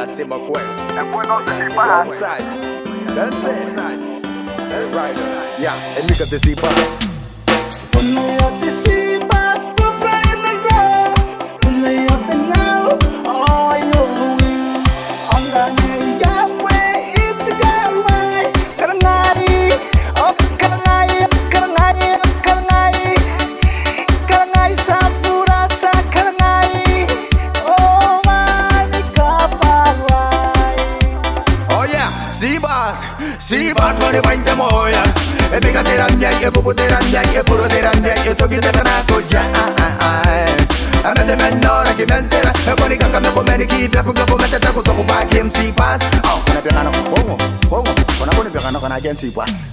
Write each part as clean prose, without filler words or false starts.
that T MAQUAK. And we're going to see Alongside. That's it. Right. Yeah, and we got the C-Pass. Si-Pass for the wine to moya. E bega teranya, e bubu teranya, e puro teranya, e toki te kanako ja. Amete menora ki mentera, e koni kaka me komeni ki biaku biaku mete taku toku ba game Si-Pass. Oh, kona biakano kongo, kona koni biakano kona game Si-Pass.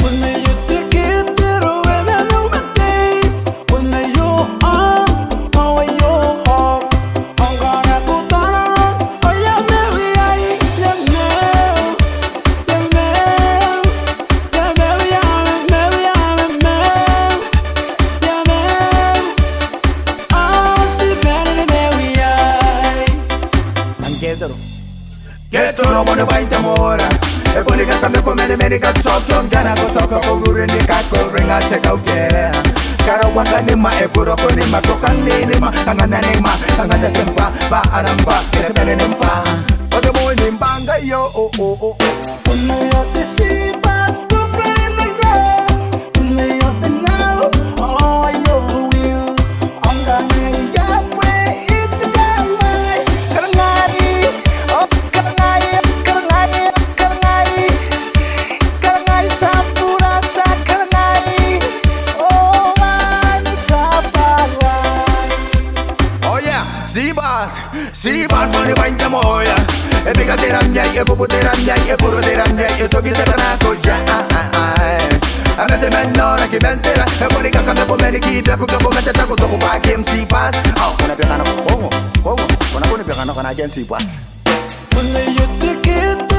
When I used to get there, when I know my days, when I you on, how are you off? I'm gonna put on, oh yeah, Mary, Getoro mone baita mora. E poni kaka me komene merika soko ngana ko soko ko rure ni kako ringa cheka uke. Kara wakani ma e puro koni ma kokani ni ma angana ni ma angana tempa ba anamba sire bene nimpa. Odo mo nimbanga yo oh oh oh. when I have to see Pass, go bring the ground. When I have to know, oh you will. I'm gonna get way it the guy. Karangari, oh karangari, karangari, karangari, karangari sapura sa karangari. Oh my kaparai. Oh yeah, Si-Pass for the wine to moya. E bega teranya, e bubu teranya, e puro teranya, e toki te kanako ja. Amete menora ki mentera, e koni kaka me komeni ki biaku biaku mete taku toku ba game Si-Pass. Oh, kona biakano kongo, kona koni biakano kona game Si-Pass. When I used to get